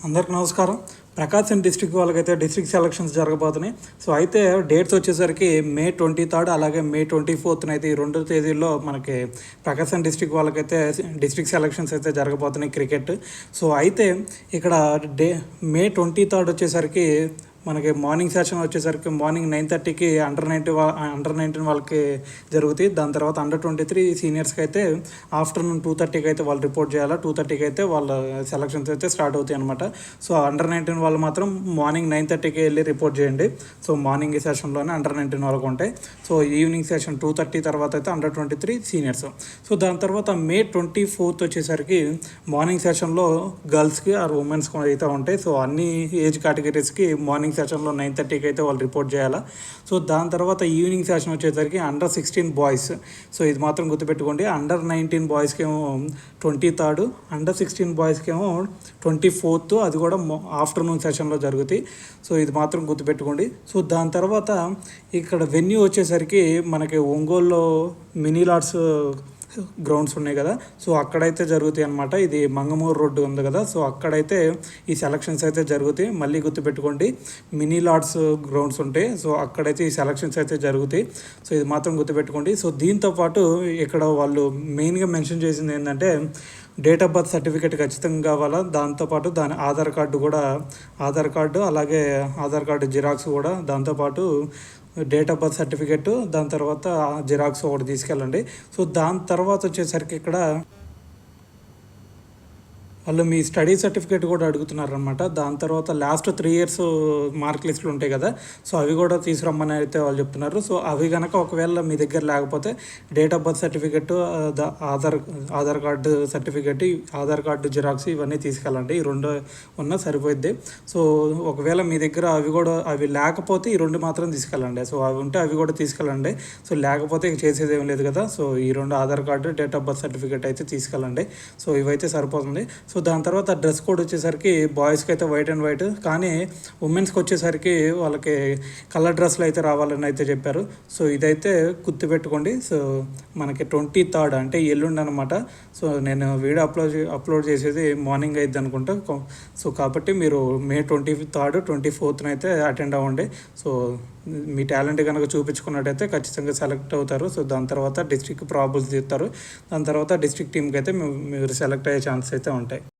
అందరికి నమస్కారం. ప్రకాశం డిస్ట్రిక్ట్ వాళ్ళకైతే డిస్ట్రిక్ట్ సెలక్షన్స్ జరగబోతున్నాయి. సో అయితే డేట్స్ వచ్చేసరికి మే 23 అలాగే మే 24 అయితే ఈ 2 తేదీల్లో మనకి ప్రకాశం డిస్ట్రిక్ట్ వాళ్ళకైతే డిస్ట్రిక్ట్ సెలక్షన్స్ అయితే జరగబోతున్నాయి క్రికెట్. సో అయితే ఇక్కడ మే 23 వచ్చేసరికి మనకి మార్నింగ్ సెషన్ వచ్చేసరికి మార్నింగ్ 9:30కి అండర్ 19 వాళ్ళకి జరుగుతాయి. దాని తర్వాత అండర్ 23 సీనియర్స్కి అయితే ఆఫ్టర్నూన్ 2:30కి అయితే వాళ్ళు రిపోర్ట్ చేయాలి. 2:30కి అయితే వాళ్ళ సెలక్షన్స్ అయితే స్టార్ట్ అవుతాయి అనమాట. సో అండర్ 19 వాళ్ళు మాత్రం మార్నింగ్ 9:30కి వెళ్ళి రిపోర్ట్ చేయండి. సో మార్నింగ్ సెషన్లోనే అండర్ 19 వాళ్ళకు ఉంటాయి. సో ఈవినింగ్ సెషన్ 2:30 తర్వాత అయితే అండర్ 23 సీనియర్స్. సో దాని తర్వాత మే 24 వచ్చేసరికి మార్నింగ్ సెషన్లో గర్ల్స్కి ఆర్ ఉమెన్స్కి అయితే ఉంటాయి. సో అన్ని ఏజ్ కేటగిరీస్కి మార్నింగ్ సెషన్లో 9:30కి అయితే వాళ్ళు రిపోర్ట్ చేయాలా. సో దాని తర్వాత ఈవినింగ్ సెషన్ వచ్చేసరికి అండర్ 16 బాయ్స్. సో ఇది మాత్రం గుర్తుపెట్టుకోండి. అండర్ 19 బాయ్స్కి ఏమో 23, అండర్ 16 బాయ్స్కి ఏమో 24, అది కూడా ఆఫ్టర్నూన్ సెషన్లో జరుగుతాయి. సో ఇది మాత్రం గుర్తుపెట్టుకోండి. సో దాని తర్వాత ఇక్కడ వెన్యూ వచ్చేసరికి మనకి ఒంగోలులో మినీ లాడ్స్ గ్రౌండ్స్ ఉన్నాయి కదా. సో అక్కడైతే జరుగుతాయి అనమాట. ఇది మంగమూరు రోడ్డు ఉంది కదా. సో అక్కడైతే ఈ సెలక్షన్స్ అయితే జరుగుతాయి. మళ్ళీ గుర్తుపెట్టుకోండి, మినీ లాడ్స్ గ్రౌండ్స్ ఉంటాయి. సో అక్కడైతే ఈ సెలక్షన్స్ అయితే జరుగుతాయి. సో ఇది మాత్రం గుర్తుపెట్టుకోండి. సో దీంతోపాటు ఇక్కడ వాళ్ళు మెయిన్గా మెన్షన్ చేసింది ఏంటంటే డేట్ ఆఫ్ బర్త్ సర్టిఫికేట్ ఖచ్చితంగా కావాలా. దాంతోపాటు దాని ఆధార్ కార్డు అలాగే ఆధార్ కార్డు జిరాక్స్ కూడా, దాంతోపాటు డేట్ ఆఫ్ బర్త్ సర్టిఫికేట్, దాని తర్వాత జిరాక్స్ ఒకటి తీసుకెళ్ళండి. సో దాని తర్వాత వచ్చేసరికి ఇక్కడ వాళ్ళు మీ స్టడీ సర్టిఫికేట్ కూడా అడుగుతున్నారనమాట. దాని తర్వాత లాస్ట్ 3 years మార్క్ లిస్టులు ఉంటాయి కదా. సో అవి కూడా తీసుకురమ్మని అయితే వాళ్ళు చెప్తున్నారు. సో అవి కనుక ఒకవేళ మీ దగ్గర లేకపోతే date of birth certificate, Aadhaar card certificate, Aadhaar card xerox ఇవన్నీ తీసుకెళ్ళండి. ఈ 2 ఉన్నా సరిపోద్ది. సో ఒకవేళ మీ దగ్గర అవి లేకపోతే ఈ 2 మాత్రం తీసుకెళ్ళండి. సో అవి ఉంటే అవి కూడా తీసుకెళ్ళండి. సో లేకపోతే ఇక చేసేది ఏం లేదు కదా. సో ఈ 2 Aadhaar card, date of birth certificate అయితే తీసుకెళ్ళండి. సో ఇవైతే సరిపోతుంది. సో దాని తర్వాత డ్రెస్ కోడ్ వచ్చేసరికి బాయ్స్కి అయితే వైట్ అండ్ వైట్, కానీ ఉమెన్స్కి వచ్చేసరికి వాళ్ళకి కలర్ డ్రెస్లు అయితే రావాలని అయితే చెప్పారు. సో ఇదైతే గుర్తుపెట్టుకోండి. సో మనకి 23 అంటే ఎల్లుండి అనమాట. సో నేను వీడియో అప్లోడ్ చేసేది మార్నింగ్ అయితే అనుకుంటా. సో కాబట్టి మీరు మే 23, 24 అయితే అటెండ్ అవ్వండి. సో మీ టాలెంట్ కనుక చూపించుకున్నట్టయితే ఖచ్చితంగా సెలెక్ట్ అవుతారు. సో దాని తర్వాత డిస్ట్రిక్ట్ ప్రాబుల్స్ తీస్తారు. దాని తర్వాత డిస్ట్రిక్ట్ టీంకి అయితే మీరు సెలెక్ట్ అయ్యే ఛాన్స్ అయితే ఉంటాయి.